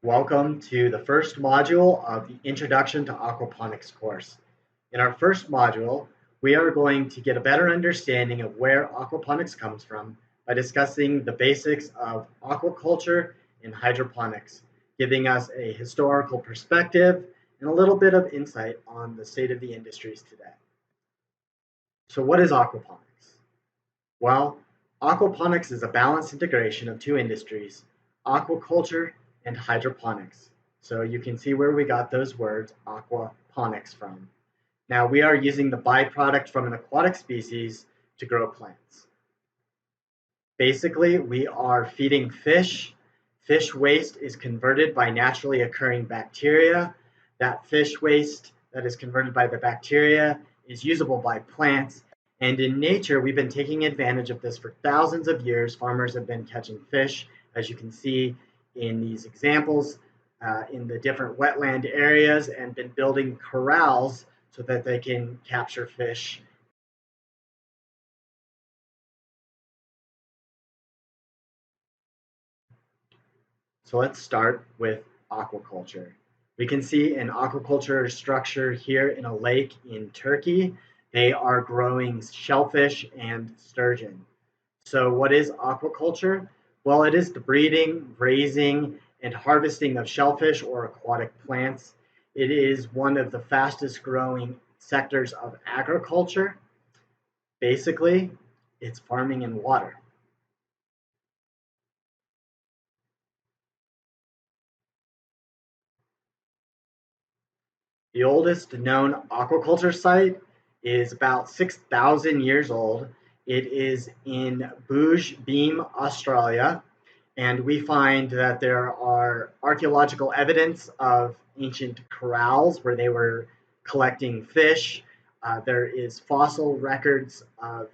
Welcome to the first module of the Introduction to Aquaponics course. In our first module, we are going to get a better understanding of where aquaponics comes from by discussing the basics of aquaculture and hydroponics, giving us a historical perspective and a little bit of insight on the state of the industries today. So what is aquaponics? Well, aquaponics is a balanced integration of two industries, aquaculture and hydroponics. So you can see where we got those words aquaponics from. Now we are using the byproduct from an aquatic species to grow plants. Basically, we are feeding fish. Fish waste is converted by naturally occurring bacteria. That fish waste that is converted by the bacteria is usable by plants. And in nature, we've been taking advantage of this for thousands of years. Farmers have been catching fish, as you can see in these examples, in the different wetland areas, and been building corrals so that they can capture fish. So let's start with aquaculture. We can see an aquaculture structure here in a lake in Turkey. They are growing shellfish and sturgeon. So what is aquaculture? Well, it is the breeding, raising, and harvesting of shellfish or aquatic plants. It is one of the fastest growing sectors of agriculture. Basically, it's farming in water. The oldest known aquaculture site is about 6,000 years old. It is in Bouge Beam, Australia, and we find that there are archaeological evidence of ancient corrals where they were collecting fish. There is fossil records of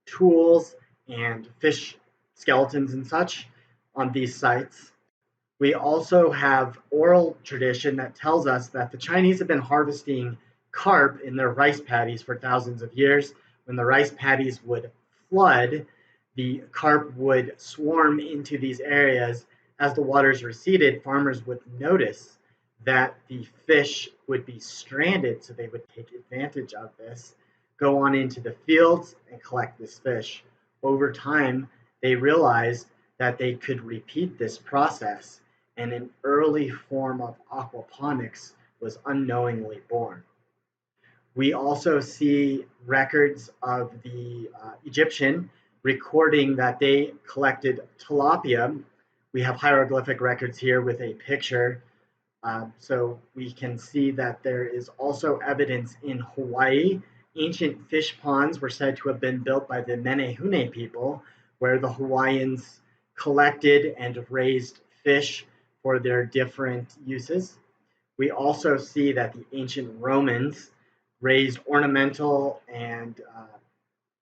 tools and fish skeletons and such on these sites. We also have oral tradition that tells us that the Chinese have been harvesting carp in their rice paddies for thousands of years. When the rice paddies would flood, the carp would swarm into these areas. As the waters receded, farmers would notice that the fish would be stranded, so they would take advantage of this, go on into the fields and collect this fish. Over time, they realized that they could repeat this process, and an early form of aquaponics was unknowingly born. We also see records of the Egyptian recording that they collected tilapia. We have hieroglyphic records here with a picture. So we can see that there is also evidence in Hawaii. Ancient fish ponds were said to have been built by the Menehune people, where the Hawaiians collected and raised fish for their different uses. We also see that the ancient Romans raised ornamental and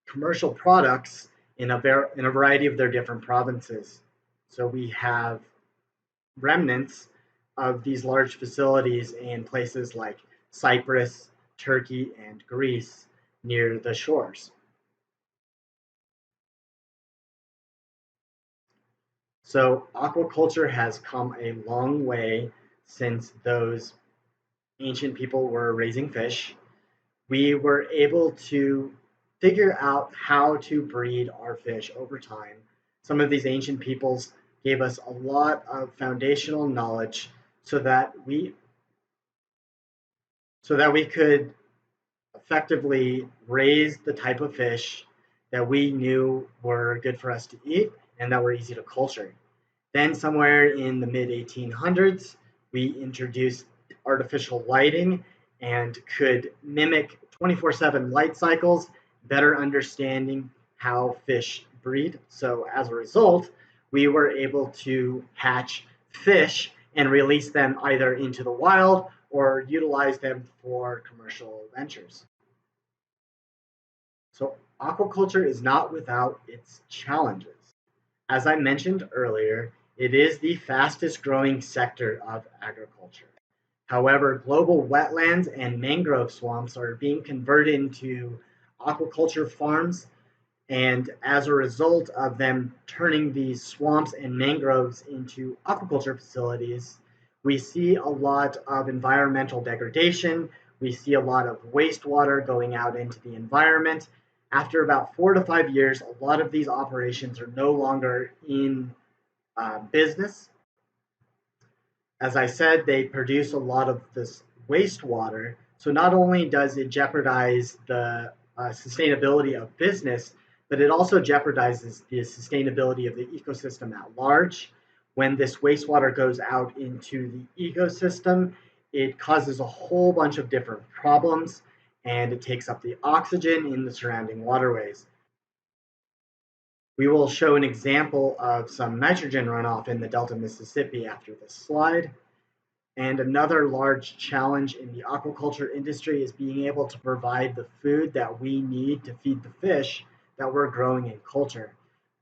commercial products in a variety of their different provinces. So we have remnants of these large facilities in places like Cyprus, Turkey, and Greece near the shores. So aquaculture has come a long way since those ancient people were raising fish. We were able to figure out how to breed our fish over time. Some of these ancient peoples gave us a lot of foundational knowledge so that we could effectively raise the type of fish that we knew were good for us to eat and that were easy to culture. Then somewhere in the mid-1800s, we introduced artificial lighting and could mimic 24/7 light cycles, better understanding how fish breed. So as a result, we were able to hatch fish and release them either into the wild or utilize them for commercial ventures. So aquaculture is not without its challenges. As I mentioned earlier, it is the fastest growing sector of agriculture. However, global wetlands and mangrove swamps are being converted into aquaculture farms, and as a result of them turning these swamps and mangroves into aquaculture facilities, We see a lot of environmental degradation. We see a lot of wastewater going out into the environment. After about 4 to 5 years, a lot of these operations are no longer in business. As I said, they produce a lot of this wastewater. So not only does it jeopardize the sustainability of business, but it also jeopardizes the sustainability of the ecosystem at large. When this wastewater goes out into the ecosystem, it causes a whole bunch of different problems, and it takes up the oxygen in the surrounding waterways. We will show an example of some nitrogen runoff in the Delta Mississippi after this slide. And another large challenge in the aquaculture industry is being able to provide the food that we need to feed the fish that we're growing in culture.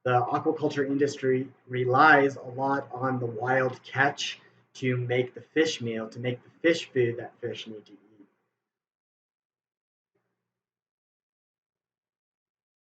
The aquaculture industry relies a lot on the wild catch to make the fish meal, to make the fish food that fish need to eat.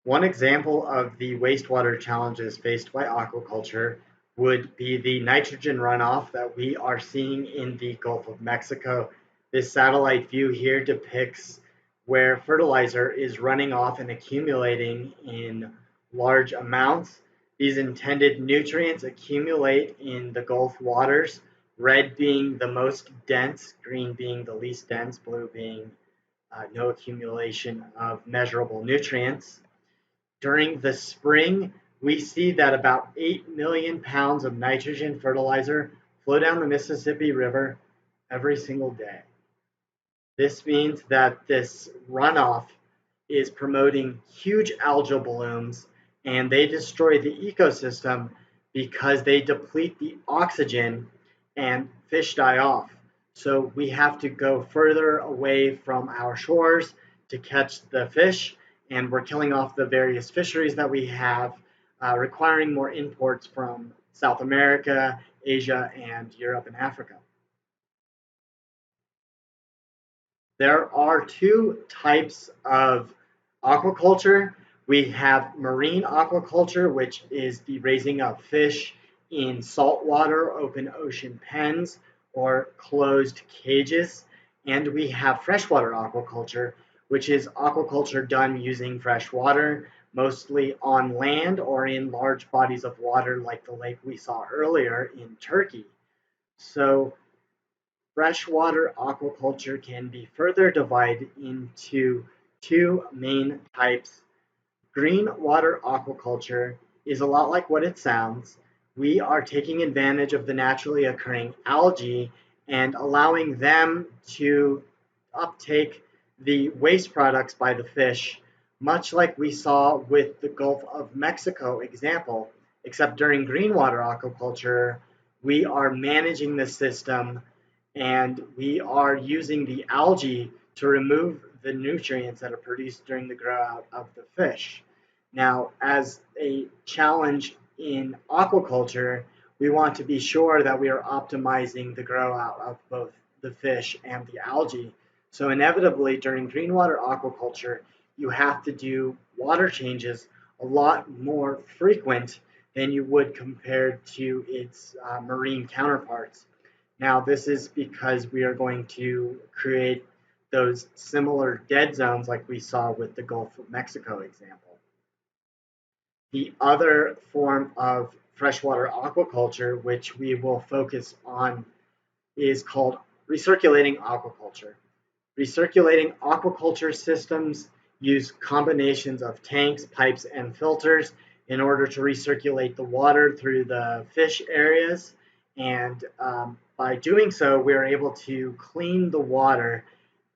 One example of the wastewater challenges faced by aquaculture would be the nitrogen runoff that we are seeing in the Gulf of Mexico. This satellite view here depicts where fertilizer is running off and accumulating in large amounts. These intended nutrients accumulate in the Gulf waters, red being the most dense, green being the least dense, blue being no accumulation of measurable nutrients. During the spring, we see that about 8 million pounds of nitrogen fertilizer flow down the Mississippi River every single day. This means that this runoff is promoting huge algal blooms, and they destroy the ecosystem because they deplete the oxygen and fish die off. So we have to go further away from our shores to catch the fish, and we're killing off the various fisheries that we have, requiring more imports from South America, Asia, and Europe and Africa. There are two types of aquaculture. We have marine aquaculture, which is the raising of fish in saltwater, open ocean pens, or closed cages. And we have freshwater aquaculture, which is aquaculture done using fresh water, mostly on land or in large bodies of water like the lake we saw earlier in Turkey. So freshwater aquaculture can be further divided into two main types. Green water aquaculture is a lot like what it sounds. We are taking advantage of the naturally occurring algae and allowing them to uptake the waste products by the fish, much like we saw with the Gulf of Mexico example, except during green water aquaculture, we are managing the system and we are using the algae to remove the nutrients that are produced during the grow out of the fish. Now, as a challenge in aquaculture, we want to be sure that we are optimizing the grow out of both the fish and the algae. So inevitably, during green water aquaculture, you have to do water changes a lot more frequent than you would compared to its marine counterparts. Now, this is because we are going to create those similar dead zones like we saw with the Gulf of Mexico example. The other form of freshwater aquaculture, which we will focus on, is called recirculating aquaculture. Recirculating aquaculture systems use combinations of tanks, pipes, and filters in order to recirculate the water through the fish areas. And by doing so, we're able to clean the water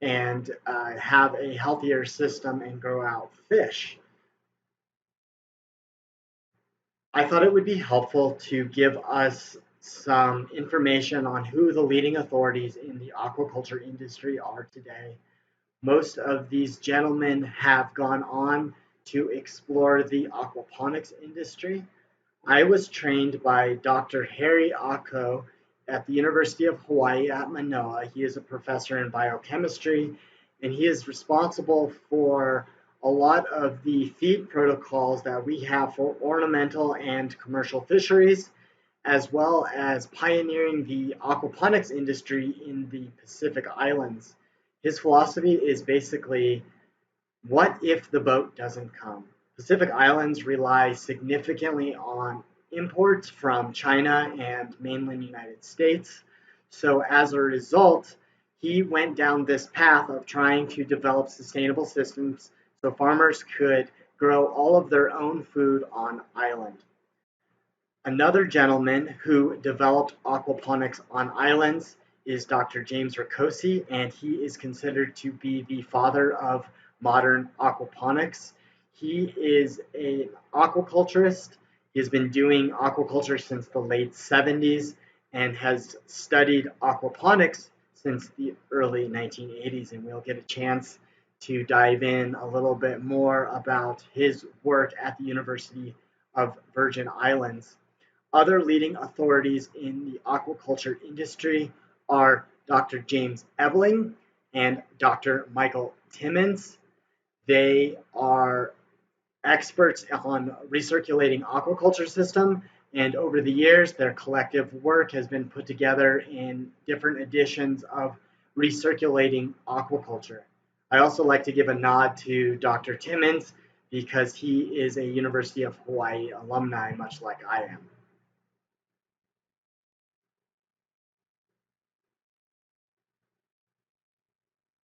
and have a healthier system and grow out fish. I thought it would be helpful to give us some information on who the leading authorities in the aquaculture industry are today. Most of these gentlemen have gone on to explore the aquaponics industry. I was trained by Dr. Harry Ako at the University of Hawaii at Manoa. He is a professor in biochemistry, and he is responsible for a lot of the feed protocols that we have for ornamental and commercial fisheries. as well as pioneering the aquaponics industry in the Pacific Islands. His philosophy is basically, what if the boat doesn't come? Pacific Islands rely significantly on imports from China and mainland United States. So as a result, he went down this path of trying to develop sustainable systems so farmers could grow all of their own food on island. Another gentleman who developed aquaponics on islands is Dr. James Rakocy, and he is considered to be the father of modern aquaponics. He is an aquaculturist. He has been doing aquaculture since the late 70s and has studied aquaponics since the early 1980s. And we'll get a chance to dive in a little bit more about his work at the University of Virgin Islands. Other leading authorities in the aquaculture industry are Dr. James Ebling and Dr. Michael Timmons. They are experts on recirculating aquaculture system, and over the years, their collective work has been put together in different editions of Recirculating Aquaculture. I also like to give a nod to Dr. Timmons because he is a University of Hawaii alumni, much like I am.